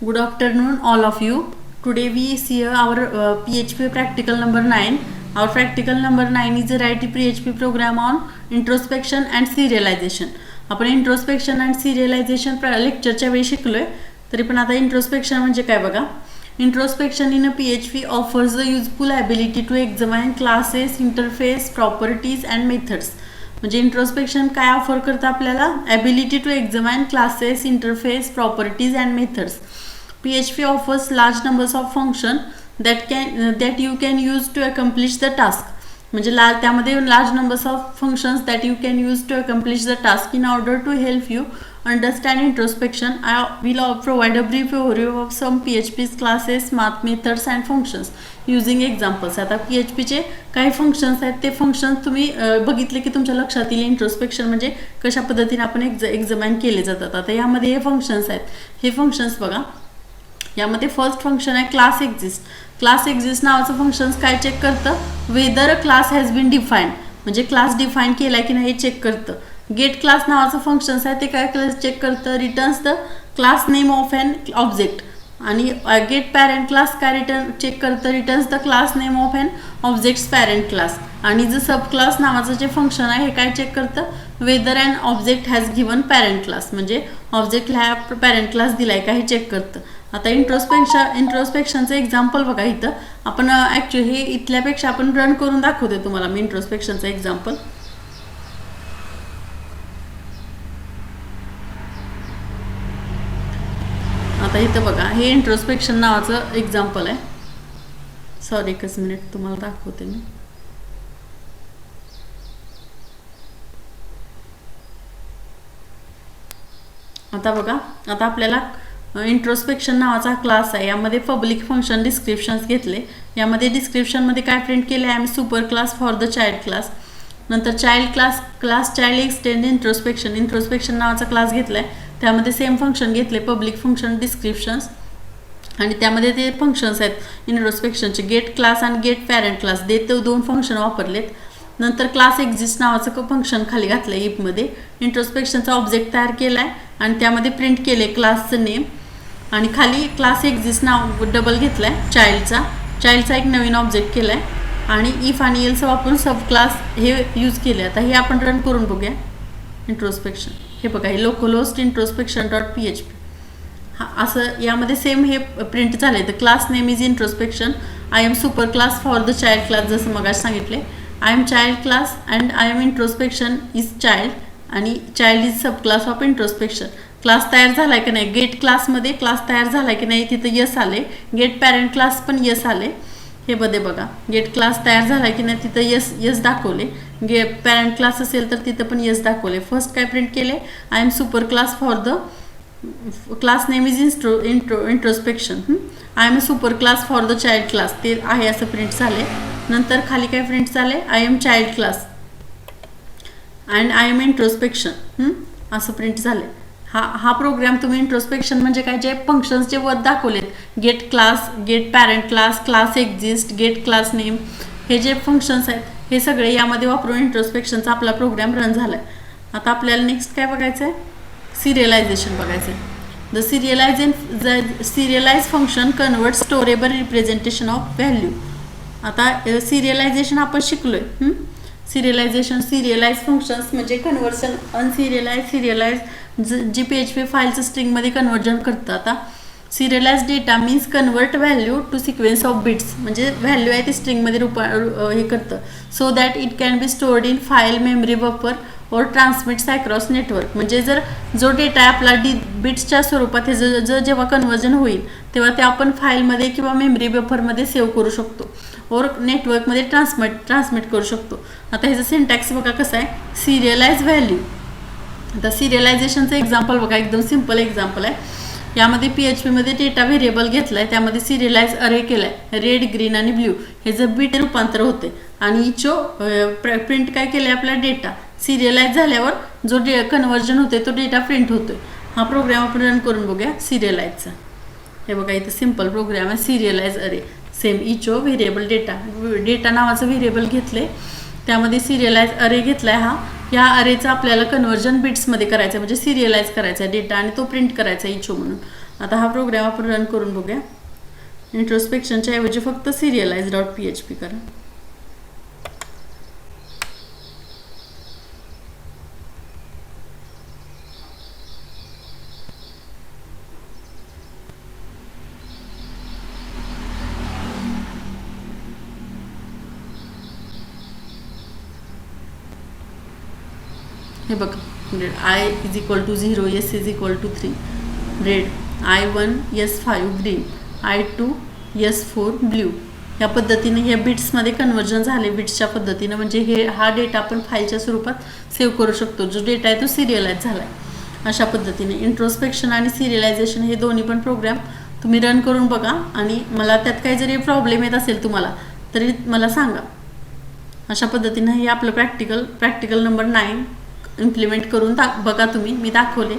Good afternoon, all of you. Today we see our PHP practical number 9. Our practical number 9 is a write PHP program on introspection and serialization. आपण introspection and सिरियलायझेशन लेक्चरच्या वेळी शिकलोय. तरी पण आता introspection म्हणजे काय बघा. Introspection in a PHP offers the useful ability to examine classes, interface, properties and methods. म्हणजे इंट्रोस्पेक्शन काय ऑफर करतं आपल्याला, ability to examine classes, interface, properties and methods. PHP offers large numbers of function that you can use to accomplish the task. म्हणजे त्यामध्ये large numbers of functions that you can use to accomplish the task. In order to help you understand introspection, I will provide a brief overview of some PHP's classes, math methods and functions using examples. आता PHPचे काही functions आहेत, ते functions तुम्ही बघितले की तुमच्या लक्षात येईल इंट्रोस्पेक्शन म्हणजे कशा पद्धतीने आपण एक्झामाइन केले जातात. आता यामध्ये हे फंक्शन्स आहेत. हे फंक्शन्स बघा. यामध्ये फर्स्ट फंक्शन आहे क्लास एक्झिस्ट. क्लास एक्झिस्ट नावाचं फंक्शन काय चेक करतं, whether class has been defined, म्हणजे क्लास डिफाईन केला की नाही चेक करतं. गेट क्लास नावाचं फंक्शन आहे, ते काय चेक करतं, returns the class name of an object. आणि गेट पॅरेंट क्लास काय रिटर्न चेक करतं, returns the class name of an object's parent class. आणि जे सब क्लास नावाचं जे फंक्शन आहे हे काय चेक करतं, whether and object has given parent class, म्हणजे ऑब्जेक्टला ह्या पॅरेंट क्लास दिलाय का हे चेक करतं. आता इंट्रोस्पेक्शनचं एक्झाम्पल बघा. इथं आपण ॲक्च्युली हे इथल्यापेक्षा आपण रन करून दाखवते तुम्हाला मी इंट्रोस्पेक्शनचं एक्झाम्पल. आता इथं बघा, हे इंट्रोस्पेक्शन नावाचं एक्झाम्पल आहे. सॉरी, एकच मिनिट तुम्हाला दाखवते मी. आता बघा, आता आपल्याला इंट्रोस्पेक्शन नावाचा क्लास आहे. यामध्ये पब्लिक फंक्शन डिस्क्रिप्शन्स घेतले. यामध्ये डिस्क्रिप्शनमध्ये काय प्रिंट केले, I am superclass for the child class. नंतर child class child extend introspection नावाचा क्लास घेतला आहे. त्यामध्ये सेम फंक्शन घेतले, पब्लिक फंक्शन डिस्क्रिप्शन्स. आणि त्यामध्ये ते फंक्शन्स आहेत इंट्रोस्पेक्शनचे, गेट क्लास आणि गेट पॅरेंट क्लास, ते दोन फंक्शन वापरलेत. नंतर क्लास एक्झिस्ट नावाचं फंक्शन खाली घातलं आहे. इफमध्ये इंट्रोस्पेक्शनचा ऑब्जेक्ट तयार केला आहे आणि त्यामध्ये प्रिंट केले क्लासचं नेम. आणि खाली क्लास एक्झिस्ट नाव डबल घेतला आहे चाइल्डचा एक नवीन ऑब्जेक्ट केला आहे. आणि इफ आणि एल्स वापरून सब क्लास हे यूज केले. आता हे आपण रन करून बघूया इंट्रोस्पेक्शन. हे बघा, हे लोकलहोस्ट introspection.php असं यामध्ये सेम हे प्रिंट झालं आहे. तर class name is introspection, I am superclass for the child class, जसं मग सांगितले. I am child class and I am introspection is child, आणि child is subclass of introspection. Class तयार झाला आहे की नाही, गेट क्लासमध्ये क्लास तयार झाला आहे की नाही तिथं यस आले. गेट पॅरेंट क्लास पण यस आले. हे बघा, गेट क्लास तयार झाला आहे की नाही तिथं यस दाखवले. पॅरेंट क्लास असेल तर तिथं पण यस दाखवले. फर्स्ट काय प्रिंट केले, I am superclass for the class name is introspection. I am a super class for the child class, ते आहे असं प्रिंट झाले. नंतर खाली काय प्रिंट झाले, I am child class and I am introspection, असं प्रिंट झाले. हा प्रोग्राम तुम्ही इंट्रोस्पेक्शन म्हणजे काय, जे फंक्शन्स जे वर दाखवलेत, get class, get parent class, class exist, get class name, हे जे फंक्शन्स आहेत हे सगळे यामध्ये वापरून इंट्रोस्पेक्शनचा आपला प्रोग्राम रन झाला आहे. आता आपल्याला नेक्स्ट काय बघायचं आहे, सिरियलायझेशन बघायचं आहे. The serialise function convert storable representation of value. आता सिरियलायझेशन आपण शिकलोय. सिरियलाइज फंक्शन्स म्हणजे कन्व्हर्सन, सिरियलाइज जी PHP फाईलचं स्ट्रिंगमध्ये कन्व्हर्जन करतं. आता serialise data means convert value to sequence of bits, म्हणजे व्हॅल्यू आहे ती स्ट्रिंगमध्ये हे करतं. So that it can be stored in file, memory buffer or transmits across network. म्हणजे जर जो डेटा आहे आपला बिट्सच्या स्वरूपात हे जेव्हा कन्वर्जन होईल तेव्हा ते आपण फाईलमध्ये किंवा मेमरी बफरमध्ये सेव्ह करू शकतो और नेटवर्कमध्ये ट्रान्समिट करू शकतो. आता ह्याचं सिंटॅक्स बघा कसं आहे, सिरियलाइज व्हॅल्यू. आता सिरियलायझेशनचं एक्झाम्पल बघा, एकदम सिम्पल एक्झाम्पल आहे. यामध्ये PHPमध्ये डेटा व्हेरिएबल घेतला आहे, त्यामध्ये सिरियलाइज अरे केला आहे. रेड, ग्रीन आणि ब्ल्यू हे जर बीट रूपांतर होते. आणि इचो प्रिंट काय केलं आहे, आपला डेटा सिरियलाइज झाल्यावर जो कन्वर्जन होते तो डेटा प्रिंट होतोय. हा प्रोग्राम आपण रन करून बघूया सिरियलाइजचा. हे बघा, इथं सिम्पल प्रोग्राम आहे, सिरियलाइज अरे. सेम इचो व्हेरिएबल डेटा नावाचं व्हेरिएबल घेतले, त्यामध्ये सिरियलाइज अरे घेतला आहे. या अरेचं आपल्याला कन्वर्जन बिट्समध्ये करायचं, म्हणजे सिरियलाइज करायचा डेटा आणि तो प्रिंट करायचा इचो म्हणून. आता हा प्रोग्राम आपण रन करून बघूया. इंट्रोस्पेक्शनच्या ऐवजी फक्त serialize.php करा. हे बघा, grade I is equal to 0, S is equal to 3, red I1 S5 green, I2 S4 blue. या पद्धतीने हे बिट्समध्ये कन्वर्जन झाले बिट्सच्या पद्धतीनं. म्हणजे हा डेटा आपण फाईलच्या स्वरूपात सेव्ह करू शकतो. जो डेटा आहे तो सिरियलाइज झाला आहे. अशा पद्धतीने इंट्रोस्पेक्शन आणि सिरियलायझेशन हे दोन्ही पण प्रोग्राम तुम्ही रन करून बघा आणि मला त्यात काही जरी प्रॉब्लेम येत असेल तुम्हाला तरी मला सांगा. अशा पद्धतीनं हे आपलं प्रॅक्टिकल नंबर 9 इम्प्लिमेंट करून बघा तुम्ही. मी दाखवले.